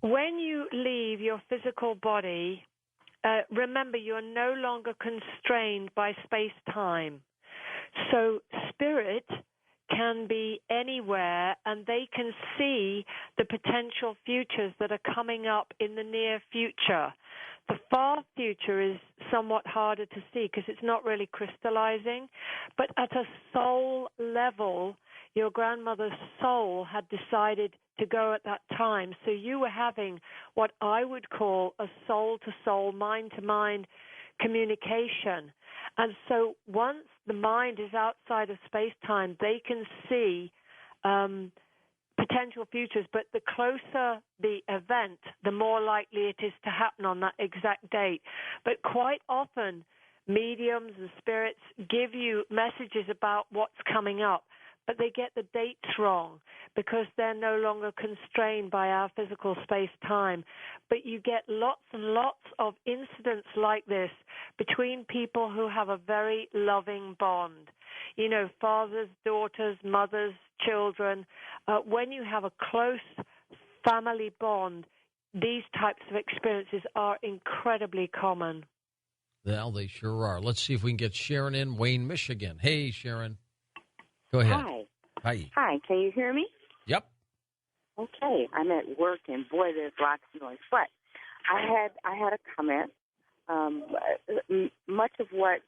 when you leave your physical body, remember you're no longer constrained by space-time. So spirit can be anywhere, and they can see the potential futures that are coming up in the near future. The far future is somewhat harder to see because it's not really crystallizing. But at a soul level, your grandmother's soul had decided to go at that time. So you were having what I would call a soul-to-soul, mind-to-mind communication. And so once the mind is outside of space-time, they can see potential futures, but the closer the event, the more likely it is to happen on that exact date. But quite often, mediums and spirits give you messages about what's coming up, but they get the dates wrong because they're no longer constrained by our physical space-time. But you get lots and lots of incidents like this between people who have a very loving bond. You know, fathers, daughters, mothers, children. When you have a close family bond, these types of experiences are incredibly common. Well, they sure are. Let's see if we can get Sharon in Wayne, Michigan. Hey, Sharon. Go ahead. Hi. Hi. Can you hear me? Yep. Okay. I'm at work, and boy, there's lots of noise. But I had a comment. Much of what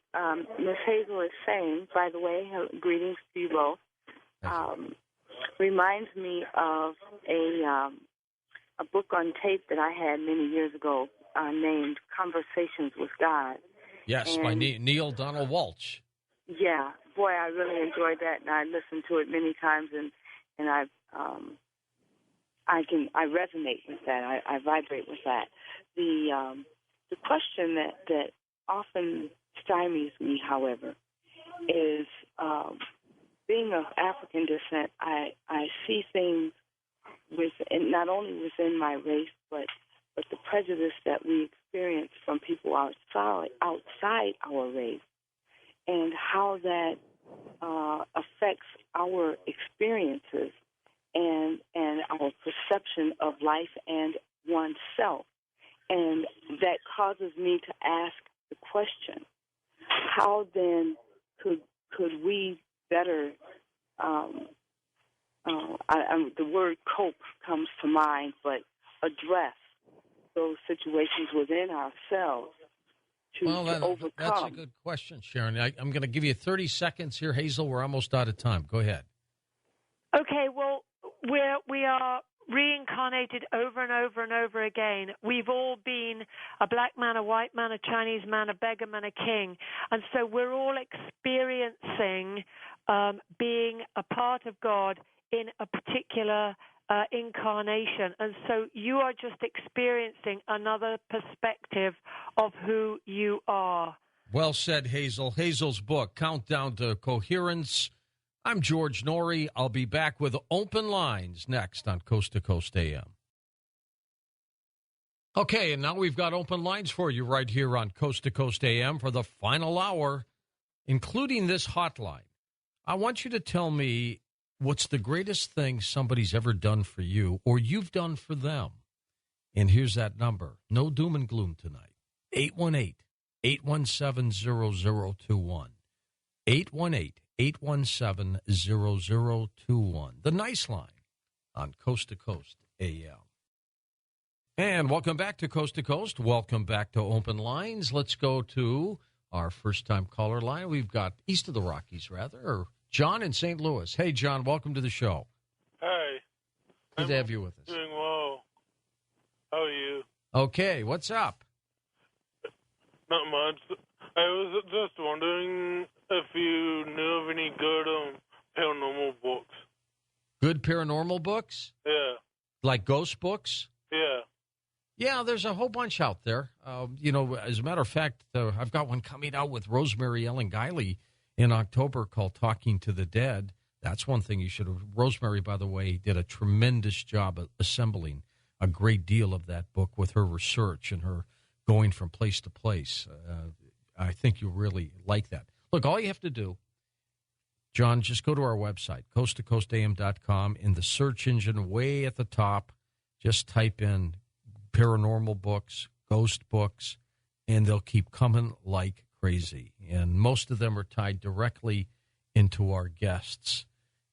Ms. Hazel is saying, by the way, greetings to you both, reminds me of a book on tape that I had many years ago named Conversations with God. Yes, by Neil Donald Walsh. Yeah, boy, I really enjoyed that, and I listened to it many times, and I resonate with that. I vibrate with that. The question that often stymies me, however, is being of African descent. I see things not only within my race, but the prejudice that we experience from people outside our race, and how that affects our experiences and our perception of life and oneself. And that causes me to ask the question, how then could we better, the word cope comes to mind, but address those situations within ourselves to overcome? That's a good question, Sharon. I'm going to give you 30 seconds here, Hazel. We're almost out of time. Go ahead. Okay, well, we are reincarnated over and over and over again. We've all been a black man, a white man, a Chinese man, a beggar man, a king. And so we're all experiencing being a part of God in a particular incarnation. And so you are just experiencing another perspective of who you are. Well said, Hazel. Hazel's book, Countdown to Coherence. I'm George Norrie. I'll be back with Open Lines next on Coast to Coast AM. Okay, and now we've got open lines for you right here on Coast to Coast AM for the final hour, including this hotline. I want you to tell me what's the greatest thing somebody's ever done for you or you've done for them. And here's that number. No doom and gloom tonight. 818-817-0021. 818-817-0021. The nice line on Coast to Coast AM. And welcome back to Coast to Coast. Welcome back to Open Lines. Let's go to our first-time caller line. We've got east of the Rockies, or John in St. Louis. Hey, John, welcome to the show. Hi. Good to have you with us. Doing well. How are you? Okay, what's up? Not much. I was just wondering if you knew of any good paranormal books. Good paranormal books? Yeah. Like ghost books? Yeah. Yeah, there's a whole bunch out there. As a matter of fact, I've got one coming out with Rosemary Ellen Guiley in October called Talking to the Dead. That's one thing you should have. Rosemary, by the way, did a tremendous job of assembling a great deal of that book with her research and her going from place to place. I think you'll really like that. Look, all you have to do, John, just go to our website, coasttocoastam.com. In the search engine way at the top, Just type in paranormal books, ghost books, and they'll keep coming like crazy. And most of them are tied directly into our guests.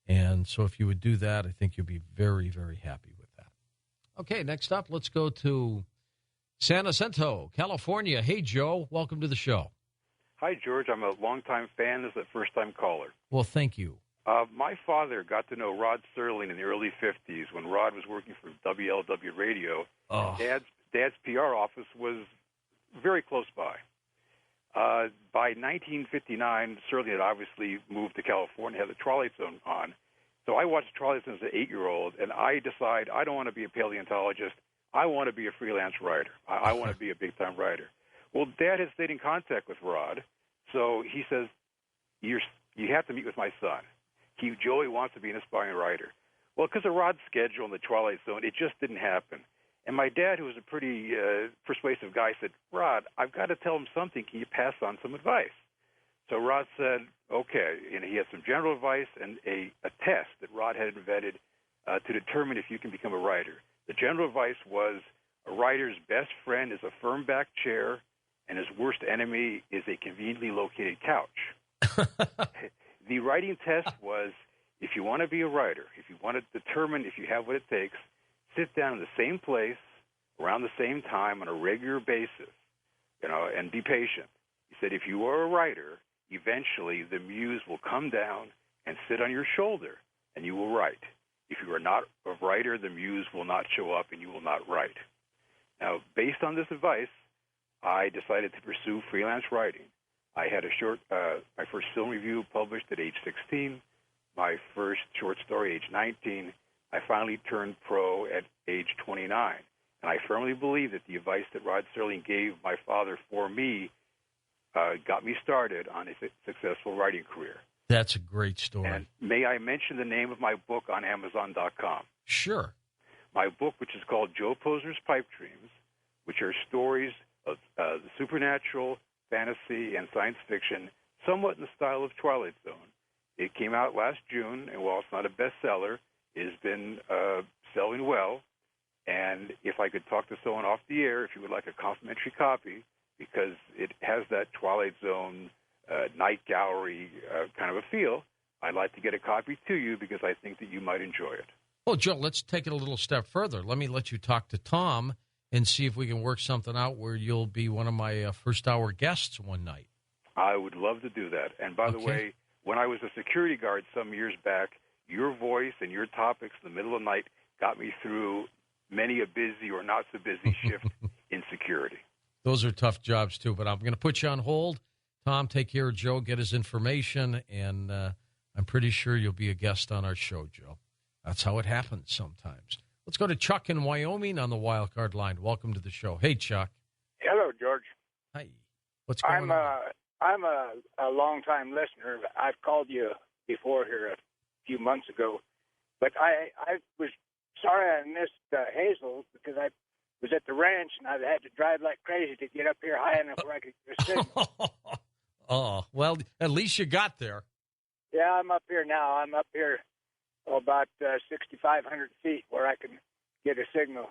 And so if you would do that, I think you'll be very, very happy with that. Okay, next up, let's go to San Jacinto, California. Hey, Joe, welcome to the show. Hi, George. I'm a longtime fan. This is a first-time caller. Well, thank you. My father got to know Rod Serling in the early 50s when Rod was working for WLW Radio. Oh. Dad's PR office was very close by. By 1959, Serling had obviously moved to California, had the Twilight Zone on. So I watched Twilight Zone as an 8-year-old, and I decided I don't want to be a paleontologist. I want to be a freelance writer. I want to be a big-time writer. Well, Dad has stayed in contact with Rod, so he says, you have to meet with my son. Joey wants to be an aspiring writer. Well, because of Rod's schedule in the Twilight Zone, it just didn't happen. And my dad, who was a pretty persuasive guy, said, Rod, I've got to tell him something. Can you pass on some advice? So Rod said, okay. And he had some general advice and a test that Rod had invented to determine if you can become a writer. The general advice was a writer's best friend is a firm back chair, and his worst enemy is a conveniently located couch. The writing test was, if you want to be a writer, if you want to determine if you have what it takes, sit down in the same place, around the same time, on a regular basis, and be patient. He said, if you are a writer, eventually the muse will come down and sit on your shoulder, and you will write. If you are not a writer, the muse will not show up, and you will not write. Now, based on this advice, I decided to pursue freelance writing. I had my first film review published at age 16, my first short story age 19. I finally turned pro at age 29. And I firmly believe that the advice that Rod Serling gave my father for me got me started on a successful writing career. That's a great story. And may I mention the name of my book on Amazon.com? Sure. My book, which is called Joe Posner's Pipe Dreams, which are stories of the supernatural, fantasy, and science fiction, somewhat in the style of Twilight Zone. It came out last June, and while it's not a bestseller, it has been selling well. And if I could talk to someone off the air, if you would like a complimentary copy, because it has that Twilight Zone night gallery kind of a feel, I'd like to get a copy to you because I think that you might enjoy it. Well, Joe, let's take it a little step further. Let me let you talk to Tom and see if we can work something out where you'll be one of my first-hour guests one night. I would love to do that. And by the way, when I was a security guard some years back, your voice and your topics in the middle of the night got me through many a busy or not-so-busy shift in security. Those are tough jobs, too. But I'm going to put you on hold. Tom, take care of Joe, get his information, and I'm pretty sure you'll be a guest on our show, Joe. That's how it happens sometimes. Let's go to Chuck in Wyoming on the wild card line. Welcome to the show. Hey, Chuck. Hello, George. Hi. What's going on? I'm a long-time listener. I've called you before here a few months ago, but I was sorry I missed Hazel because I was at the ranch and I had to drive like crazy to get up here high enough where I could get a signal. Oh, well, at least you got there. Yeah, I'm up here now. I'm up here about 6,500 feet where I can get a signal.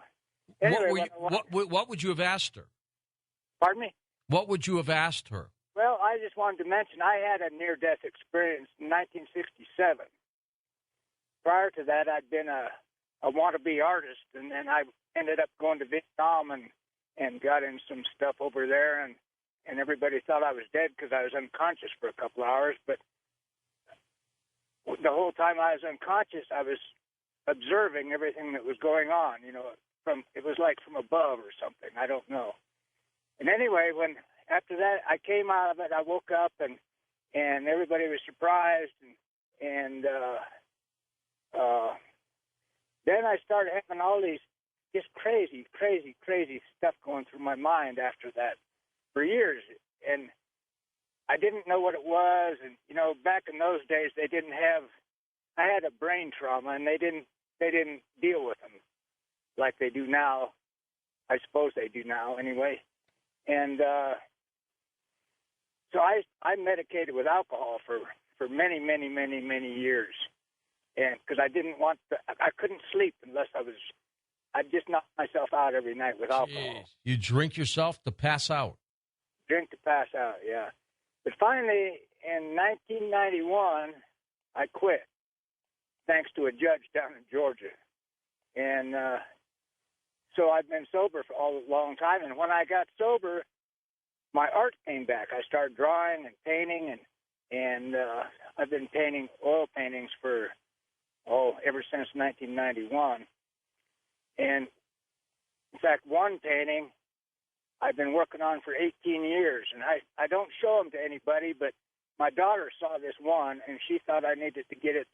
Anyway, what would you have asked her? Pardon me? What would you have asked her? Well, I just wanted to mention I had a near-death experience in 1967. Prior to that, I'd been a wannabe artist, and then I ended up going to Vietnam and got in some stuff over there, and everybody thought I was dead because I was unconscious for a couple hours, but the whole time I was unconscious, I was observing everything that was going on, it was like from above or something. I don't know. And anyway, after that, I came out of it, I woke up and everybody was surprised and then I started having all these just crazy stuff going through my mind after that for years. And I didn't know what it was, and back in those days I had a brain trauma, and they didn't deal with them like they do now. I suppose they do now anyway. And so I medicated with alcohol for many years, and because I couldn't sleep unless I'd just out every night with alcohol. Jeez. You drink yourself to pass out. Drink to pass out, yeah. But finally, in 1991, I quit, thanks to a judge down in Georgia. And so I've been sober for a long time. And when I got sober, my art came back. I started drawing and painting, and I've been painting oil paintings for, ever since 1991. And, in fact, one painting I've been working on for 18 years, and I don't show them to anybody, but my daughter saw this one, and she thought I needed to get it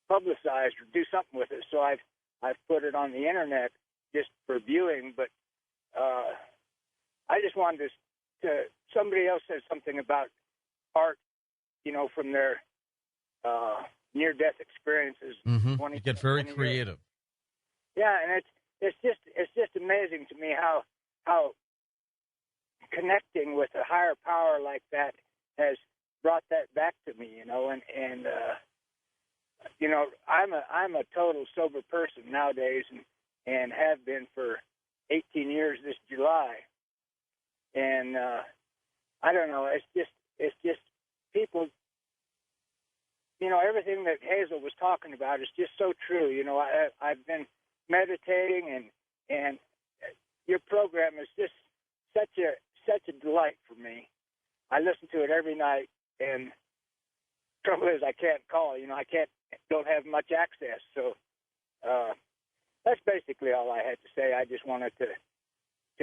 publicized or do something with it, so I've put it on the internet just for viewing. But I just wanted to somebody else said something about art, from their near-death experiences. Mm-hmm. You get very creative. Yeah, and it's just amazing to me how connecting with a higher power like that has brought that back to me, and I'm a total sober person nowadays, and have been for 18 years this July, and I don't know, it's just people, everything that Hazel was talking about is just so true. I've been meditating, and your program is just such a delight for me. I listen to it every night, and trouble is I can't call. Don't have much access. So that's basically all I had to say. I just wanted to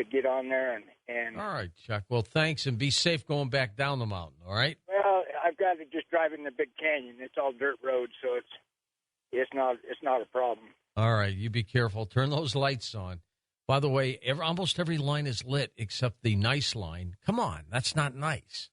get on there and. All right, Chuck. Well, thanks, and be safe going back down the mountain. All right. Well, I've got to just drive in the big canyon. It's all dirt roads, so it's not a problem. All right, you be careful. Turn those lights on. By the way, almost every line is lit except the nice line. Come on, that's not nice.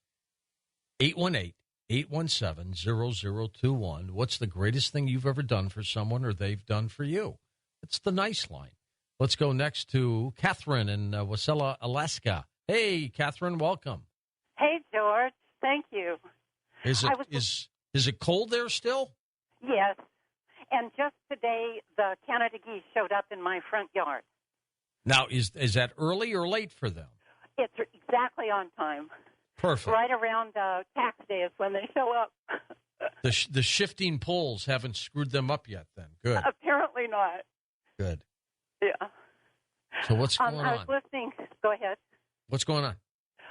818-817-0021. What's the greatest thing you've ever done for someone or they've done for you? It's the nice line. Let's go next to Catherine in Wasilla, Alaska. Hey, Catherine, welcome. Hey, George. Thank you. Is it cold there still? Yes. And just today, the Canada geese showed up in my front yard. Now, is that early or late for them? It's exactly on time. Perfect. Right around tax day is when they show up. The shifting poles haven't screwed them up yet, then. Good. Apparently not. Good. Yeah. So what's going on? I was listening. Go ahead. What's going on?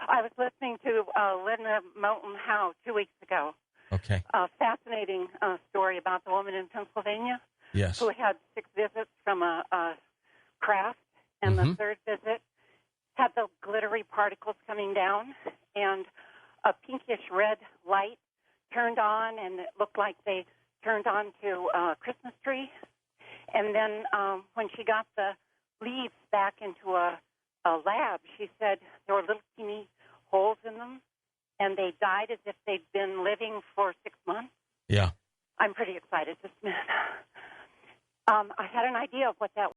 I was listening to Linda Moulton Howe 2 weeks ago. Okay. A fascinating story about the woman in Pennsylvania. Yes. Who had 6 visits from a craft, and the third visit had the glittery particles coming down, and a pinkish red light turned on, and it looked like they turned on to a Christmas tree. And then when she got the leaves back into a lab, she said there were little teeny holes in them, and they died as if they'd been living for 6 months. Yeah. I'm pretty excited this minute. I had an idea of what that